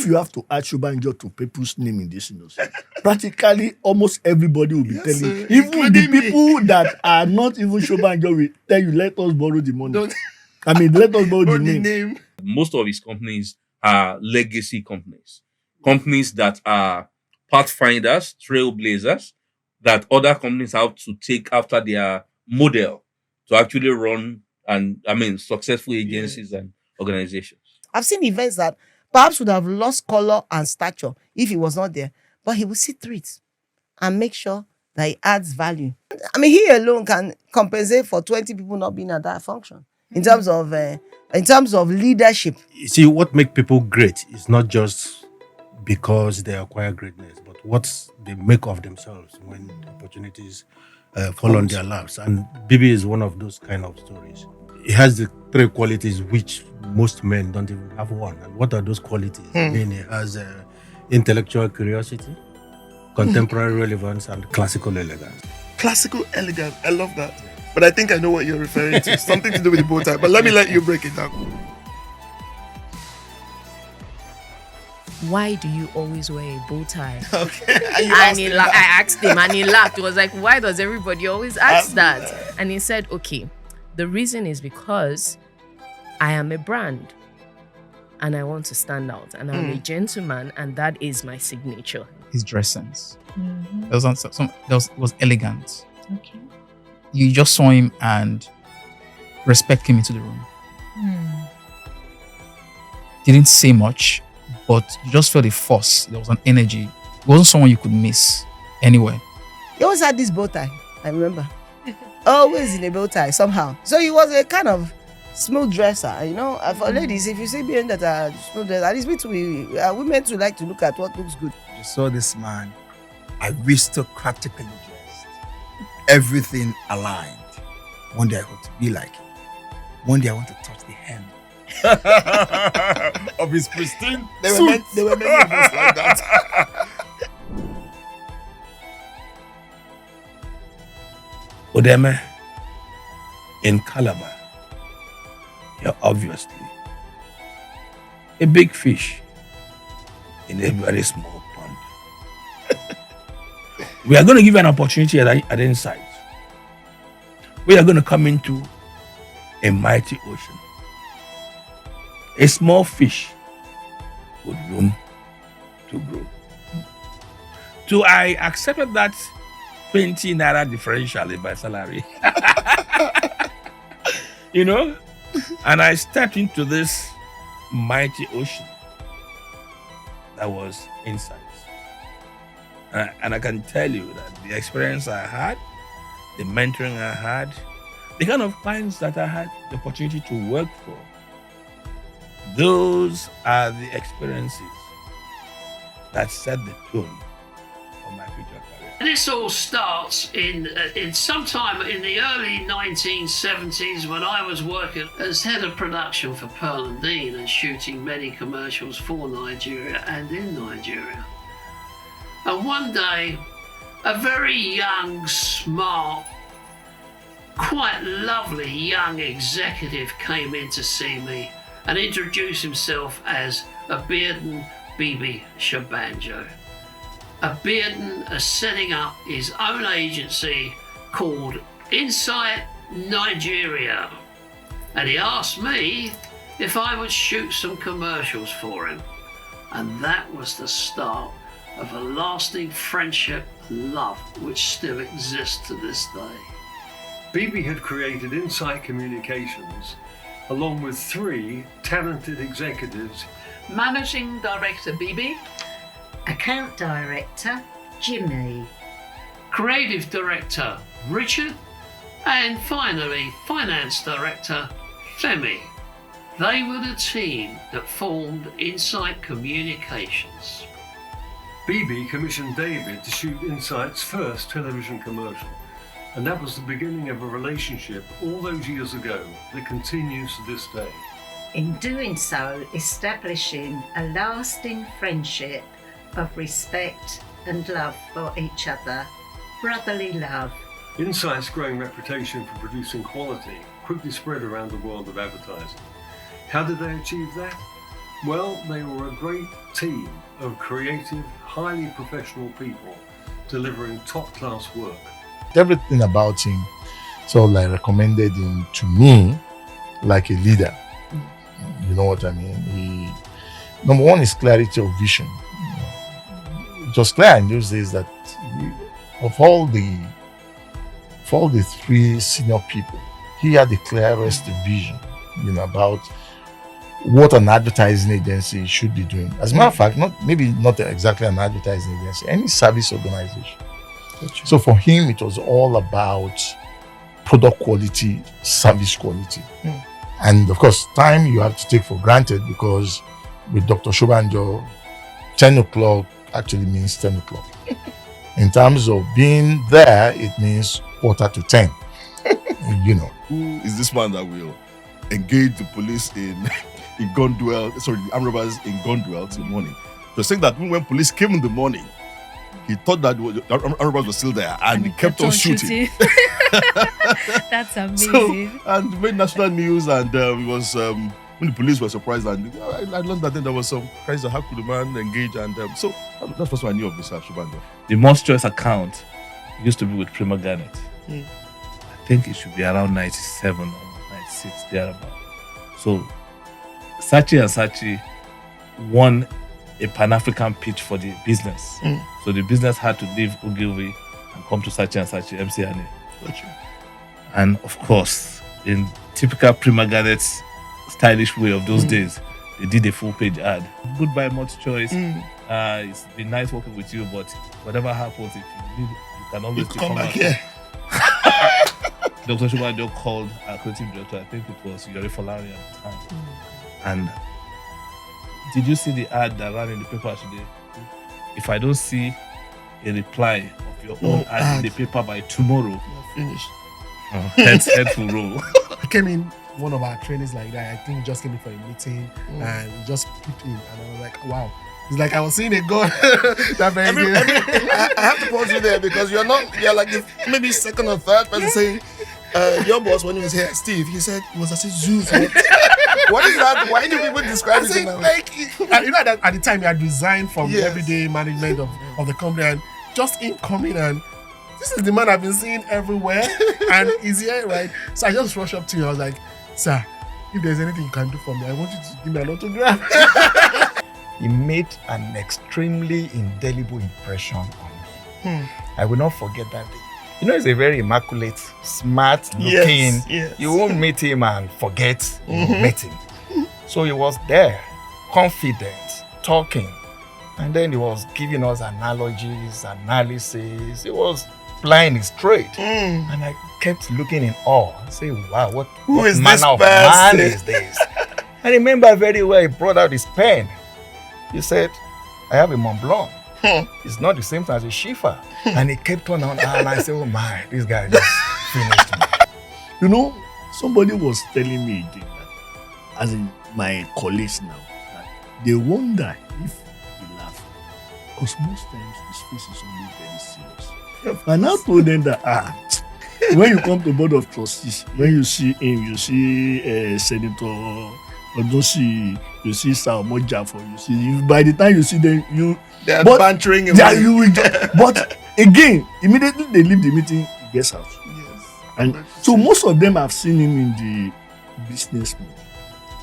if you have to add Shobanjo to people's name in this industry, practically almost everybody will be telling, even the people that are not even Shobanjo will tell you, let us borrow the money. Let us borrow the name. Most of his companies are legacy companies. Companies that are pathfinders, trailblazers, that other companies have to take after their model to actually run and successful agencies and organizations. I've seen events that perhaps would have lost color and stature if he was not there, but he will sit through it and make sure that he adds value. He alone can compensate for 20 people not being at that function in terms of leadership. You see, what makes people great is not just because they acquire greatness, but what they make of themselves when opportunities fall on their laps. And Bibi is one of those kind of stories. He has the three qualities which most men don't even have one. And what are those qualities? He has intellectual curiosity, contemporary relevance, and classical elegance. Classical elegance, I love that. But I think I know what you're referring to. Something to do with the bow tie. But let me let you break it down. why do you always wear a bow tie? Okay. And I asked him and he laughed. He was like, why does everybody always ask that? And he said, okay, the reason is because I am a brand and I want to stand out, and I'm a gentleman, and that is my signature. His dress sense. Was elegant. Okay. You just saw him and respect came into the room. Didn't say much, but you just felt a force. There was an energy. It wasn't someone you could miss anywhere. He always had this bow tie, I remember. Always in a bow tie, somehow. So he was a kind of smooth dresser, you know. For ladies, if you see men that are smooth dressers, at least women too like to look at what looks good. You saw this man, aristocratically dressed, everything aligned. One day I want to be like him. One day I want to touch the hem of his pristine. They were many of us like that. Udeme, in Calabar, you're obviously a big fish in a very small pond. We are going to give you an opportunity at Insight. We are going to come into a mighty ocean. A small fish with room to grow. So I accepted that 20 naira differential in my salary. You know? And I stepped into this mighty ocean that was Insight. And I can tell you that the experience I had, the mentoring I had, the kind of clients that I had the opportunity to work for, those are the experiences that set the tone for my future career. This all starts in sometime in the early 1970s when I was working as head of production for Pearl and Dean and shooting many commercials for Nigeria and in Nigeria. And one day, a very young, smart, quite lovely young executive came in to see me and introduced himself as Biodun Shobanjo. Biodun is setting up his own agency called Insight Nigeria. And he asked me if I would shoot some commercials for him. And that was the start of a lasting friendship and love which still exists to this day. Bibi had created Insight Communications along with 3 talented executives. Managing Director Bibi, Account Director Jimmy, Creative Director Richard, and finally Finance Director Femi. They were the team that formed Insight Communications. Bibi commissioned David to shoot Insight's first television commercial. And that was the beginning of a relationship all those years ago that continues to this day. in doing so establishing a lasting friendship of respect and love for each other, brotherly love. Insight's growing reputation for producing quality quickly spread around the world of advertising. How did they achieve that? Well, they were a great team of creative, highly professional people delivering top-class work. Everything about him sort of like recommended him to me like a leader. You know what I mean? He, number one is clarity of vision. It was clear in those days that of all the three senior people, he had the clearest vision, about what an advertising agency should be doing. As a matter of fact, not exactly an advertising agency, any service organization. Gotcha. So for him, it was all about product quality, service quality. And of course, time you have to take for granted, because with Dr. Shobanjo, 10 o'clock actually means 10 o'clock. In terms of being there, it means 9:45. Who is this man that will engage the police in gun duel, the armed robbers in gun duels in the morning? So saying that when police came in the morning, he thought that the armed robbers were still there, and he kept on shooting. That's amazing. And made national news, and it was when the police were surprised, and I learned that then there was some crisis. How could the man engage? And so that's what I knew of Mr. Shobanjo. The most choice account used to be with Prima Garnet. Mm. I think it should be around 97 or 96, thereabout. So Sachi and Sachi won a Pan-African pitch for the business. Mm. So the business had to leave Ogilvy and come to Sachi and Sachi, MCNA. Gotcha. And of course, in typical Prima Garnet's stylish way of those days, they did a full-page ad. Goodbye, multi-choice. It's been nice working with you, but whatever happens, if you need, you can always Come back here. Dr. Shobanjo called our creative director, I think it was Yori Folari at the time. And did you see the ad that ran in the paper today? If I don't see a reply of your own ad in the paper by tomorrow, You're finished. head will roll. I came in one of our trainings like that. I think just came in for a meeting and he just peeped in, and I was like, wow. It's like I was seeing a god that very day. I have to pause you there because you're like the maybe second or third person saying your boss when he was here, Steve, he said it was as if Zeus. What is that? Why do people describe it like you know that at the time he had resigned from everyday management of the company, and just in coming, and this is the man I've been seeing everywhere and he's here, right? So I just rushed up to him. I was like, sir, if there's anything you can do for me, I want you to give me an autograph. He made an extremely indelible impression on me. I will not forget that day. You know, he's a very immaculate, smart looking. Yes. You won't meet him and forget you met him. So he was there, confident, talking. And then he was giving us analogies, analysis. He was plying his trade. And I kept looking in awe. I say, wow, what is manner this of person? man is this? I remember very well, he brought out his pen. He said, I have a Mont Blanc. It's not the same as a Schiffer. And he kept on, and I said, oh my, this guy just finished me. You know, somebody was telling me again that, as in my colleagues now, that they wonder if he laughs. Because most times his face is always very serious. And I told them that, when you come to board of trustees, when you see him, you see Senator Odyssey, you see Sir Mojafo, you see, by the time you see them, They're bantering him. yeah, you will but again, immediately they leave the meeting, he gets out. Yes. And so most of them have seen him in the business mode.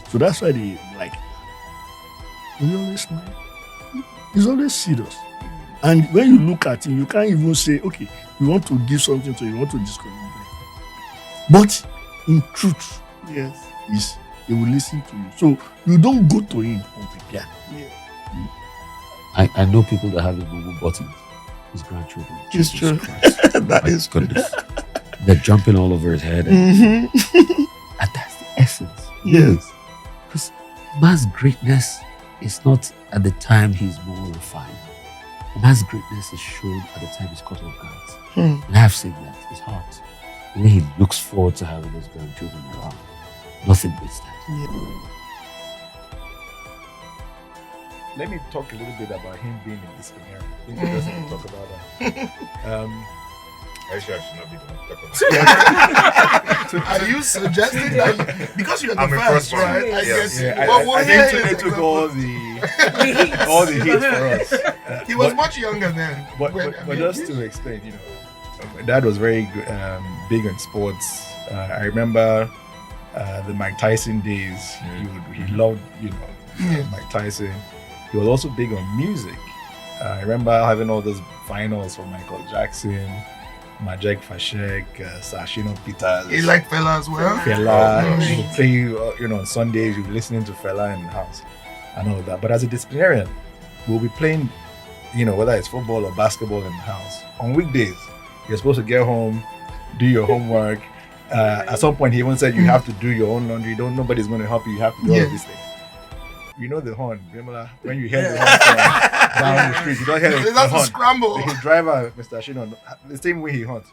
So that's why they like him. He always smile. He's always serious. And when you look at him, you can't even say, okay, you want to give something to him, you want to discourage him. But in truth, he will listen to you. So you don't go to him unprepared. I know people that have a Google button. His grandchildren. It's Jesus true. Christ. That My is goodness. They're jumping all over his head. And that's the essence. Yes. Because man's greatness is not at the time he's more refined. Man's greatness is shown at the time he's caught off guard. And I have seen that. His heart. The way he looks forward to having his grandchildren around. Nothing beats that. Let me talk a little bit about him being a disciplinarian. I think he doesn't talk about that. Actually, I should not be going to talk about Are you suggesting that because you're the I'm a first, first one. right? Yes. I guess. I think Tunde took all the heat for us. He was much younger then. But just to explain, my dad was very big on sports. I remember the Mike Tyson days. He loved, Mike Tyson. He was also big on music. I remember having all those vinyls from Michael Jackson, Majek Fashek, Sashino Peters. He liked Fela as well. Fela. He would play, on Sundays, you'd be listening to Fela in the house and all that. But as a disciplinarian, we'll be playing, whether it's football or basketball in the house. On weekdays, you're supposed to get home, do your homework. At some point, he even said you have to do your own laundry. Nobody's going to help you. You have to do all of these things. You know the horn, remember when you hear the horn from down the street, you don't hear the horn. Scramble. The driver, Mr. Shino, the same way he hunts.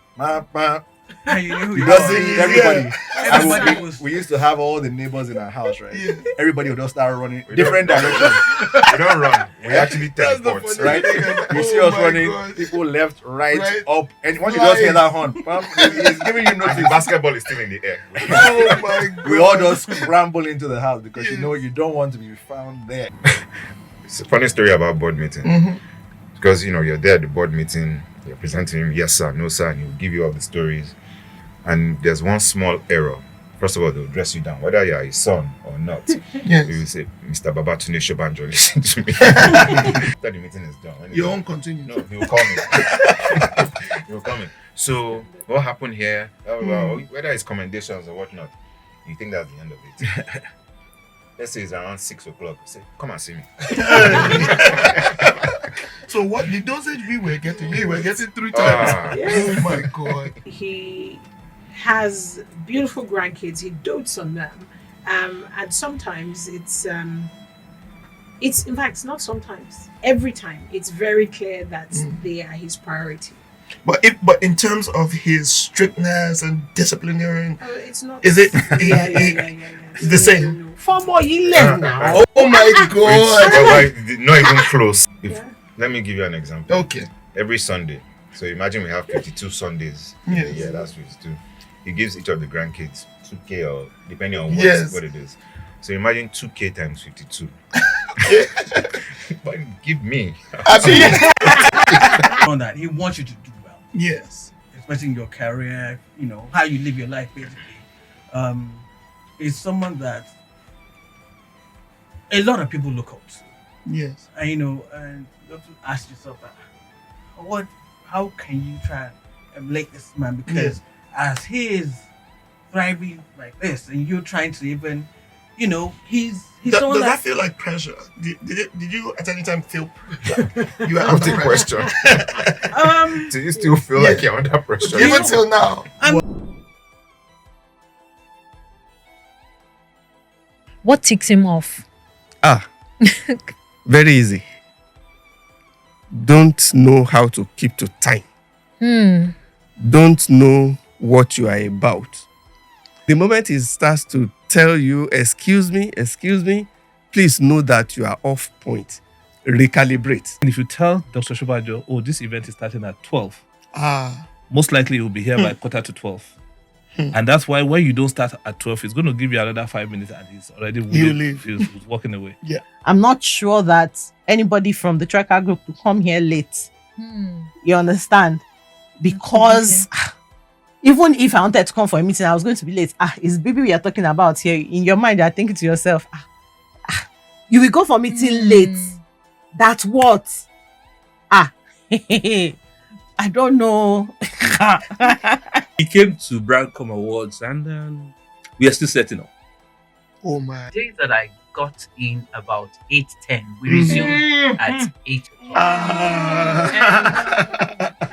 And you knew who You you just were. see everybody. Everybody And was. we used to have all the neighbors in our house, right? Yeah. Everybody would just start running We different don't- directions. We don't run. We actually That's the teleport. funny Right? thing. You see Oh us my running, God. people left, right, Right. up, and once you just hear that horn, bam, he's giving you And the notice. basketball is still in the air. Oh my God. We all just scramble into the house because you know you don't want to be found there. It's a funny story about board meeting. Because you're there at the board meeting, you're presenting him, yes sir, no sir, and he'll give you all the stories. And there's one small error. First of all, they'll dress you down, whether you're his son or not. Yes. They will say, Mr. Biodun Shobanjo, listen to me. After the meeting is done. when it's Your done, own continues. No, he will call me. He will call me. So, what happened here? Whether it's commendations or whatnot, you think that's the end of it. Let's say it's around 6 o'clock. Say, come and see me. So what the dosage we were getting, you were getting 3 times. Yes. Oh my God. He has beautiful grandkids. He dotes on them, and sometimes it's in fact not sometimes. Every time it's very clear that they are his priority. But in terms of his strictness and disciplinary, It's not. is it Yeah. it's the same? 4 more years left now. Oh my God. Not even close. Let me give you an example. Okay. Every Sunday, so imagine we have 52 Sundays in a Yes. year, that's 52. He gives each of the grandkids 2K or depending on Yes. what it is. So imagine 2K times 52. But give me. On that, he wants you to do well. Yes. Especially in your career, how you live your life basically. Is someone that a lot of people look up to. Yes. And and you have to ask yourself how can you try and emulate this man? Because as he is thriving like this and you're trying to even he's Does someone that feel like pressure? Did you at any time feel you are What's the under question? pressure. Do you still feel like you're under pressure? Even till now. What ticks him off? Very easy. Don't know how to keep to time. Don't know what you are about. The moment he starts to tell you, excuse me, please know that you are off point. Recalibrate. And if you tell Dr. Shobanjo, oh, this event is starting at 12, most likely he'll be here by 11:45. And that's why when you don't start at 12, he's going to give you another 5 minutes and he's already he's walking away. Yeah. I'm not sure that anybody from the tracker group will come here late. You understand? Because even if I wanted to come for a meeting, I was going to be late. It's baby we are talking about here. In your mind, you're thinking to yourself, you will go for meeting late. That's what? I don't know. He came to Brandcom Awards and we are still setting up. Oh my. The day that I got in about 8:10, we resumed at 8 o'clock.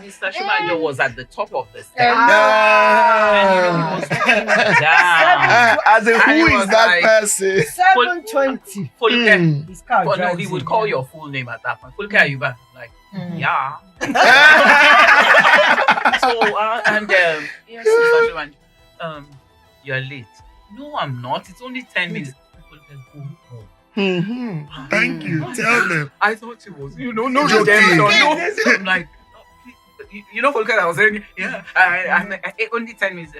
Mr. Shobanjo was at the top of the stairs. And he was looking down. As in, And who he is was that like, person? 7:20. Fulke. But no, he would call your full name at that point. Fulke Ayuba. Like, yeah. So, yes, Mr. Shobanjo, you're late. No, I'm not. It's only 10 minutes. Thank you. Tell them. I thought it was, no Joking. redemption. No. I'm like, Fulke, I was saying, I'm only 10 minutes.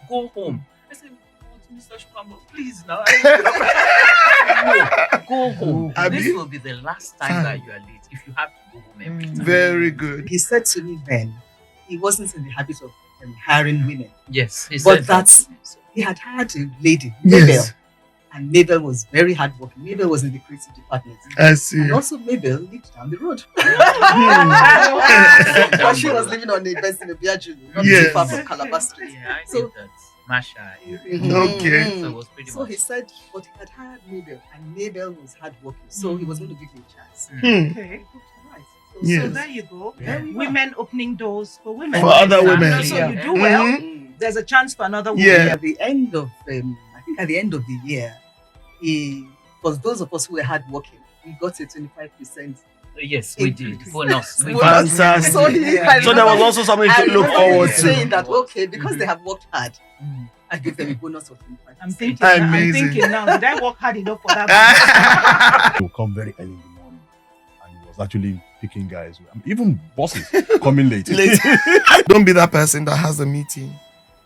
Go home. I said, Mr. Shobanjo, please now. No, go home. This will be the last time that you are late if you have to go home every time. Very good. He said to me then, he wasn't in the habit of hiring women. Yes, he but said that. he had hired a lady, Yes. Mabel. And Mabel was very hardworking. Mabel was in the creative department. I see. And also Mabel lived down the road. But she was living on the best in the Biodun, not too far from Calabar Street. Yeah, I did that. Masha area. Okay. So it was pretty So much. he said, but he had hired Mabel, and Mabel was hardworking, so he was going to give me a chance. Okay. Yes. So there you go. Yeah. Women opening doors for women. For other women. So you do well. There's a chance for another woman. Yeah. At the end of, I think at the end of the year, for those of us who were hardworking, we got a 25% Yes, we did. Bonus. We Fantastic. So there was also something to look forward to. Saying that, okay, because they have worked hard, I give them a bonus of 25%. I'm thinking now, did I work hard enough for that? He will come very early in the morning, and he was actually picking guys. Even bosses coming late. Don't be that person that has a meeting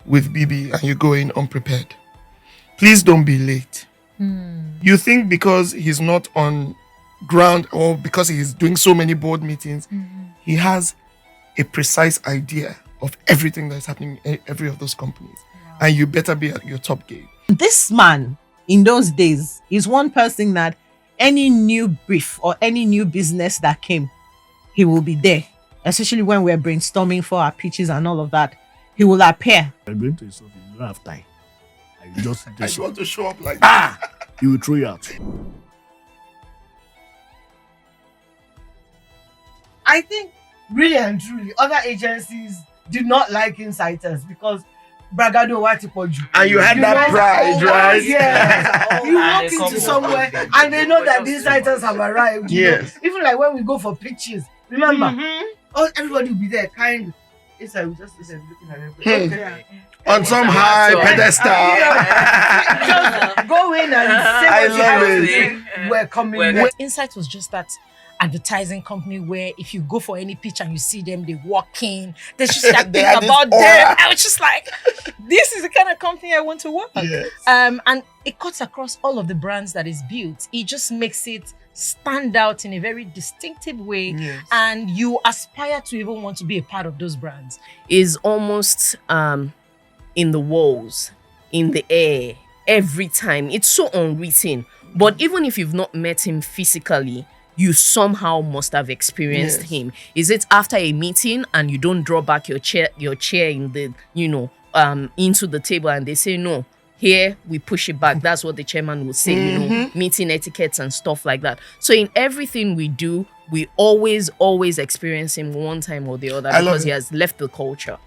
with BB and you go in unprepared. Please don't be late. You think because he's not on ground or because he's doing so many board meetings, he has a precise idea of everything that's happening in every of those companies. And you better be at your top game. This man in those days is one person that any new brief or any new business that came, he will be there. Especially when we're brainstorming for our pitches and all of that, he will appear. You're going to yourself, you don't have time. I just want to show up like that. He will throw you out. I think really and truly, other agencies did not like insiders because Bragado Watipoju. And you had that pride, right? Yes. You walk into somewhere and they know that the insiders have arrived. Yes. Even like when we go for pitches, remember? Oh, everybody will be there, kind. Inside, we just listen, looking at everybody. Okay. On some high pedestal. Just go in and say what you have to say. We're coming. Insight was just that advertising company where if you go for any pitch and you see them, they walk in, there's just that thing about them. I was just like, this is the kind of company I want to work. Yes. And it cuts across all of the brands that is built. It just makes it stand out in a very distinctive way. Yes. And you aspire to even want to be a part of those brands. Is almost in the walls, in the air, every time. It's so unwritten. But even if you've not met him physically, you somehow must have experienced him. Is it after a meeting and you don't draw back your chair in the, into the table and they say, no, here we push it back. That's what the chairman will say, meeting etiquettes and stuff like that. So in everything we do, we always experience him one time or the other because he has left the culture.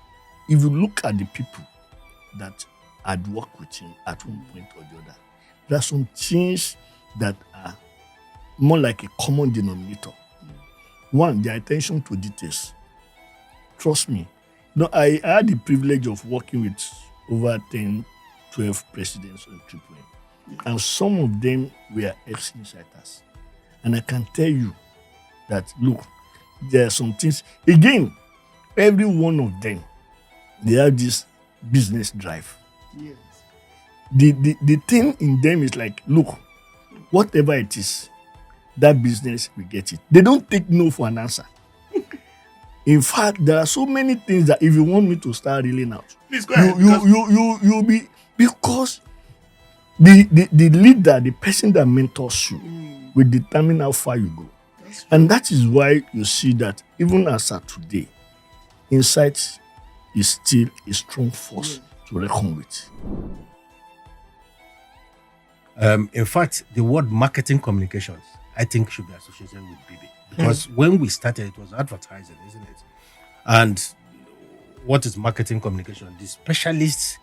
If you look at the people that had worked with him at one point or the other, there are some things that are more like a common denominator. One, their attention to details. Trust me. I had the privilege of working with over 10, 12 presidents on Triple M. And some of them were ex-insiders. And I can tell you that, look, there are some things. Again, every one of them, they have this business drive. Yes. The thing in them is like, look, whatever it is, that business will get it. They don't take no for an answer. In fact, there are so many things that if you want me to start reeling out, please go ahead. You'll be, because the leader, the person that mentors you, will determine how far you go. And that is why you see that even as at today, Insight is still a strong force to reckon with. In fact, the word marketing communications, I think, should be associated with BB. Because when we started, it was advertising, isn't it? And what is marketing communication? The specialist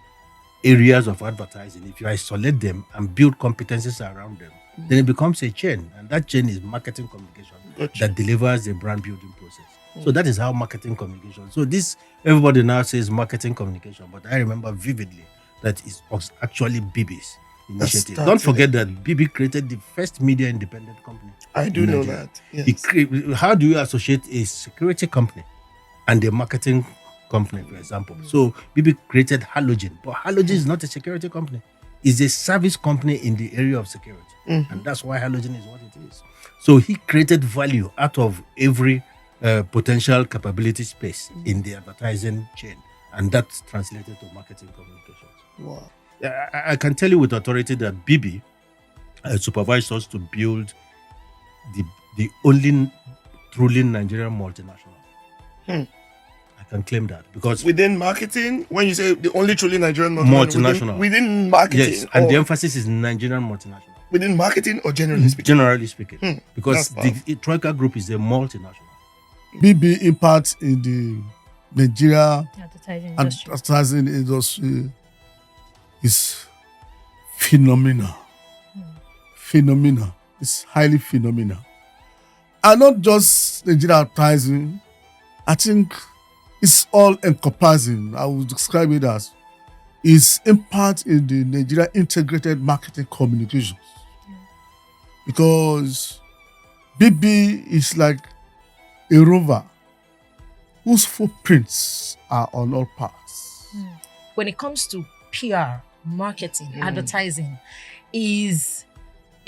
areas of advertising, if you isolate them and build competencies around them, then it becomes a chain. And that chain is marketing communication that delivers a brand building process. So that is how marketing communication. So this, everybody now says marketing communication, but I remember vividly that it was actually BB's initiative. Don't forget that BB created the first media independent company. I do know that. Yes. How do you associate a security company and a marketing company, for example? So BB created Halogen, but Halogen is not a security company. It's a service company in the area of security. And that's why Halogen is what it is. So he created value out of every potential capability space in the advertising chain. And that's translated to marketing communications. Wow. I can tell you with authority that BB supervised us to build the only truly Nigerian multinational. I can claim that because within marketing, when you say the only truly Nigerian multinational, within marketing, yes, and the emphasis is Nigerian multinational. Within marketing or generally speaking? Generally speaking, because the Troika Group is a multinational. BB impact in the Nigeria advertising industry is phenomenal. Phenomenal. It's highly phenomenal. and not just Nigeria advertising. I think it's all encompassing. I would describe it as its impact in the Nigeria integrated marketing communications. Because BB is like a rover whose footprints are on all parts. When it comes to PR, marketing, advertising, he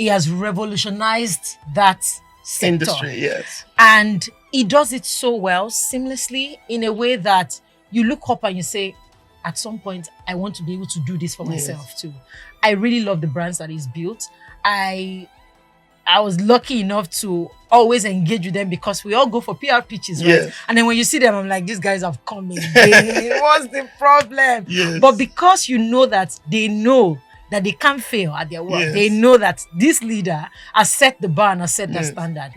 has revolutionized that sector. Industry, yes. And he does it so well, seamlessly, in a way that you look up and you say, at some point, I want to be able to do this for myself too. I really love the brands that he's built. I was lucky enough to always engage with them because we all go for PR pitches, right? Yes. And then when you see them, I'm like, these guys have come again. What's the problem? Yes. But because you know that they know that they can't fail at their work, they know that this leader has set the bar and has set the standard.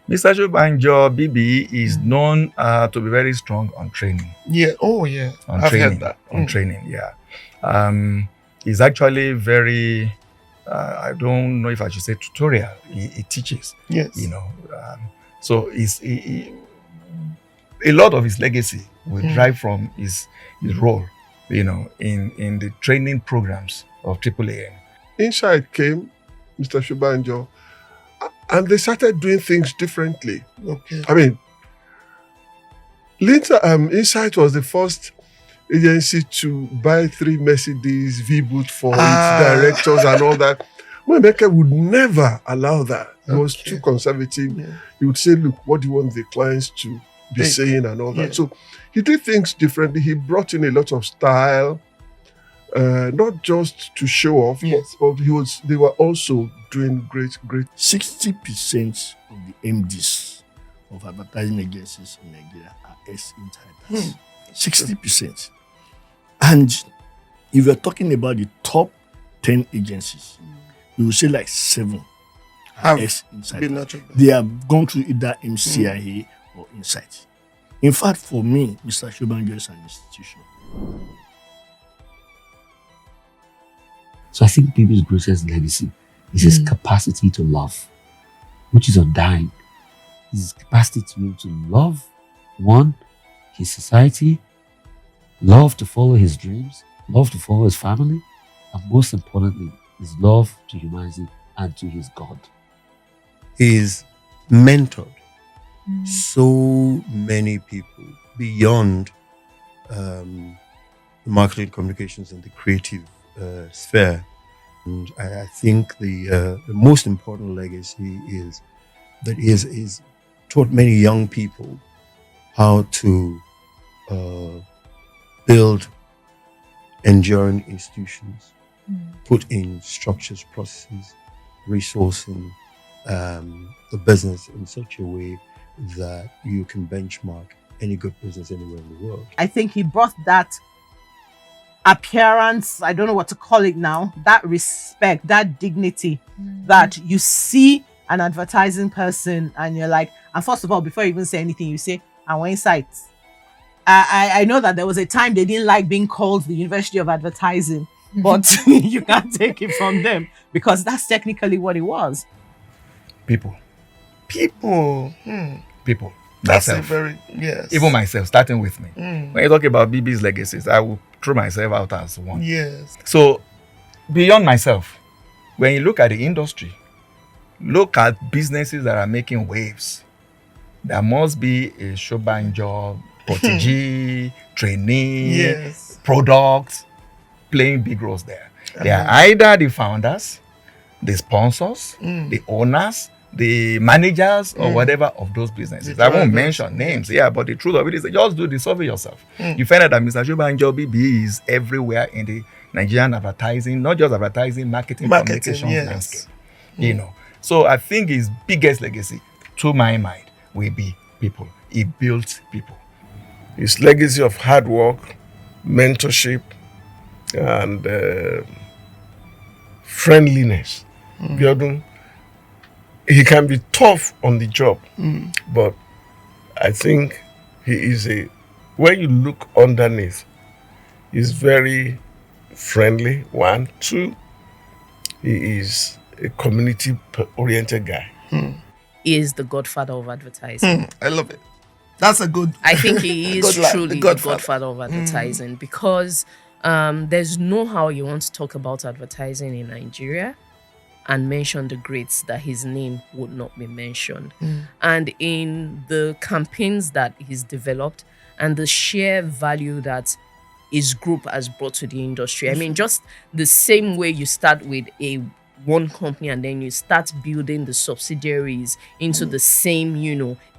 Mr. Shobanjo, BB is known to be very strong on training. Yeah. Oh, yeah. On I've training. heard that. On training, yeah. He's actually very, I don't know if I should say tutorial. He teaches. Yes. You know, so a lot of his legacy will drive from his role, you know, in the training programs of AAAM. Insight came, Mr. Shobanjo, and they started doing things differently. Okay. I mean, Insight was the first agency to buy 3 Mercedes V-Boot for its directors and all that. Mwemeke would never allow that. He was too conservative. He would say, look, what do you want the clients to be saying and all that? So he did things differently. He brought in a lot of style, not just to show off, but they were also doing great. 60% of the MDs of advertising agencies in Nigeria are ex-insiders. 60%. And if you're talking about the top 10 agencies, you will say like 7 are ex-insiders. They have gone through either MCIA or Insight. In fact, for me, Mr. Shobanjo is an institution. So I think BB's greatest legacy is his capacity to love, which is undying. His capacity to be able to love, one, his society, love to follow his dreams, love to follow his family, and most importantly, his love to humanity and to his God. He's mentored so many people beyond marketing communications and the creative sphere. And I think the most important legacy is that he's taught many young people how to build enduring institutions, put in structures, processes, resourcing the business in such a way that you can benchmark any good business anywhere in the world. I think he brought that appearance, I don't know what to call it now, that respect, that dignity that you see an advertising person and you're like, and first of all, before you even say anything, you say, our Insight. I know that there was a time they didn't like being called the University of Advertising, but you can't take it from them because that's technically what it was. People. People. That's a very, yes. Even myself, starting with me. When you talk about BB's legacies, I will throw myself out as one. Yes. So, beyond myself, when you look at the industry, look at businesses that are making waves. There must be a Shobanjo, protege, trainee, products playing big roles there. They are either the founders, the sponsors, the owners, the managers or whatever of those businesses. I won't mention names, but the truth of it is just do the survey yourself. You find out that Mr. Shobanjo BB is everywhere in the Nigerian advertising, not just advertising, marketing communication landscape. You know, so I think his biggest legacy, to my mind, will be people. He built people. His legacy of hard work, mentorship, and friendliness. Biodun, he can be tough on the job, but I think he is when you look underneath, he's very friendly, 1. 2, he is a community-oriented guy. is the godfather of advertising. I love it. That's a good. I think he is good line, truly the the godfather. godfather of advertising because there's no how you want to talk about advertising in Nigeria and mention the greats that his name would not be mentioned. And in the campaigns that he's developed and the sheer value that his group has brought to the industry. I mean, just the same way you start with one company and then you start building the subsidiaries into the same,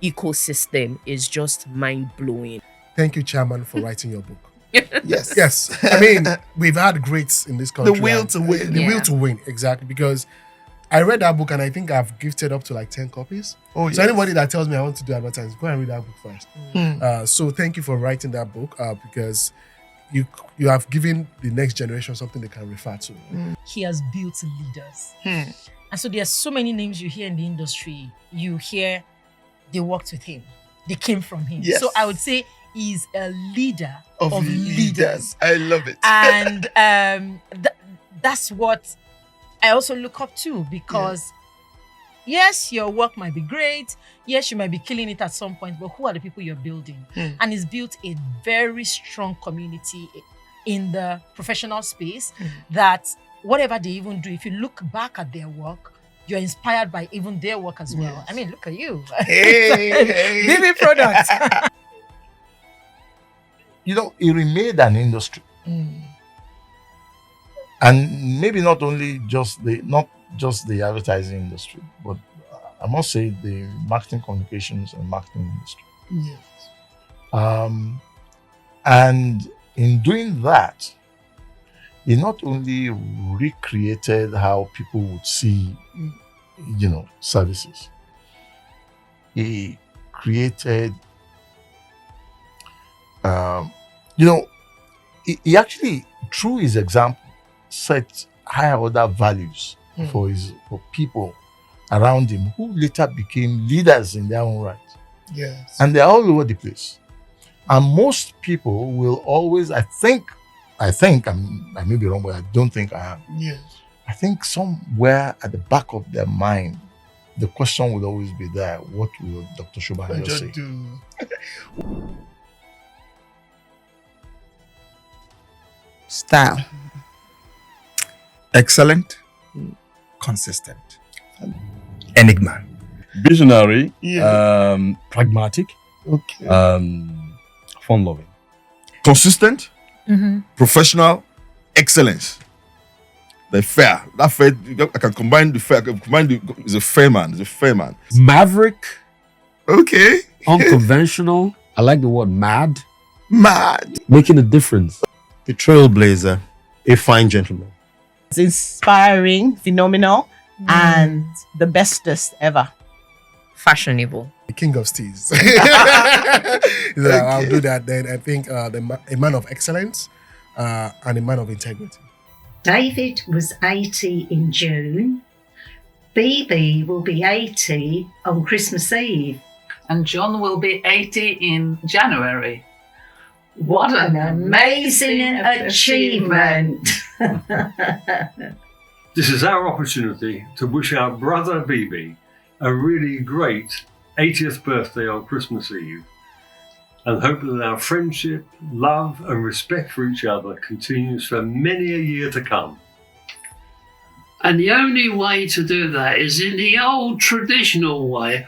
ecosystem is just mind-blowing. Thank you, Chairman, for writing your book. Yes. Yes. I mean, we've had greats in this country. The will and- to win. The will to win, exactly. Because I read that book and I think I've gifted up to like 10 copies. Oh, So yes. anybody that tells me I want to do advertising, go and read that book first. So thank you for writing that book because you have given the next generation something they can refer to. He has built leaders. And so there are so many names you hear in the industry. You hear they worked with him. They came from him. Yes. So I would say he's a leader Of of leaders. I love it. And that's what I also look up to because yes, your work might be great. Yes, you might be killing it at some point, but who are the people you're building? And he's built a very strong community in the professional space that whatever they even do, if you look back at their work, you're inspired by even their work as well. I mean, look at you. Hey. BB products. It remained an industry. And maybe not just the advertising industry, but I must say the marketing communications and marketing industry. Yes. And in doing that, he not only recreated how people would see, services. He created, he actually, through his example, set higher order values for people around him who later became leaders in their own right. Yes. And they're all over the place. And most people will always, I think, I may be wrong, but I don't think I am. Yes. I think somewhere at the back of their mind, the question will always be there, what will Dr. Shobanjo say? Style. Excellent, consistent, enigma, Visionary, pragmatic, Okay. fun-loving. Consistent, professional, excellence. The fair. That fair, I can combine the fair. I can combine he's a fair man. He's a fair man. Maverick, Okay. unconventional. I like the word mad. Mad. Making a difference. A trailblazer, a fine gentleman. It's inspiring, phenomenal, and the bestest ever. Fashionable. The king of steez. I'll do that then. I think a man of excellence and a man of integrity. David was 80 in June. BB will be 80 on Christmas Eve. And John will be 80 in January. What an amazing achievement! This is our opportunity to wish our brother BB a really great 80th birthday on Christmas Eve and hope that our friendship, love and respect for each other continues for many a year to come. And the only way to do that is in the old traditional way.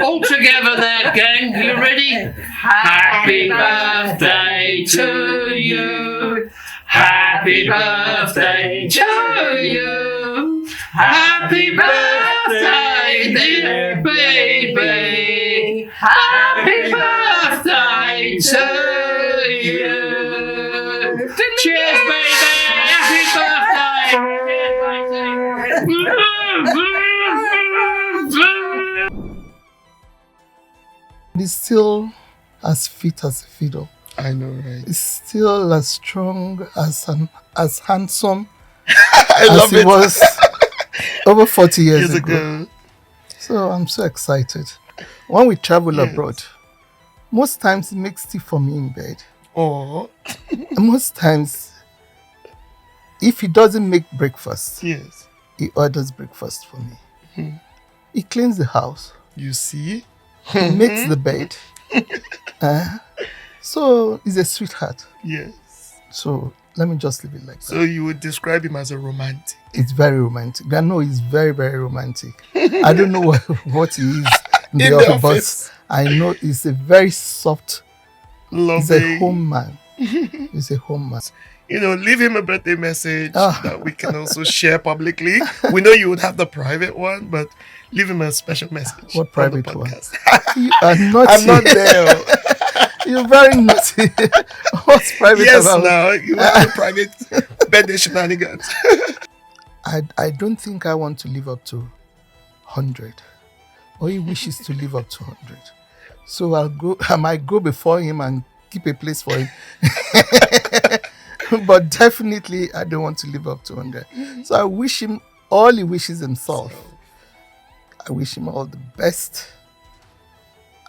All together there, gang. You ready? Happy birthday to you. Happy birthday to you. Happy birthday, dear baby. Happy birthday to you. Cheers, baby. Happy birthday. He's still as fit as a fiddle. I know, right? He's still as strong, as handsome I as love he it. was over 40 years Years ago. ago. So I'm so excited. When we travel abroad, most times he makes tea for me in bed. Oh. Most times, if he doesn't make breakfast, Yes. he orders breakfast for me. He cleans the house. You see? He makes the bed. So he's a sweetheart. Yes. So let me just leave it like that. So you would describe him as a romantic. It's very romantic. I know he's very, very romantic. I don't know what he is in the office, but I know he's a very soft, he's a home man. He's a home man. You know, leave him a birthday message that we can also share publicly. We know you would have the private one, but leave him a special message. What private one? You are naughty. I'm not there. You're very naughty. What's private yes, about? now you have a private birthday shenanigans. I don't think I want to live up to 100. Or he wishes to live up to 100. So I might go before him and keep a place for him. But definitely I don't want to live up to 100. So I wish him all he wishes himself. I wish him all the best.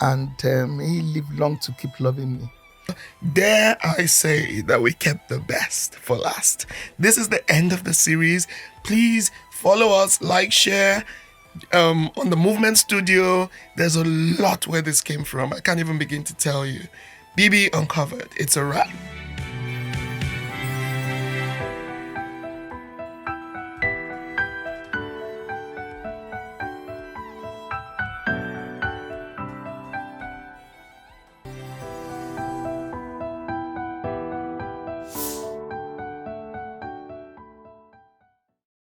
And may he live long to keep loving me. Dare I say that we kept the best for last. This is the end of the series. Please follow us, like, share. On the Movement Studio, there's a lot where this came from. I can't even begin to tell you. BB Uncovered. It's a wrap.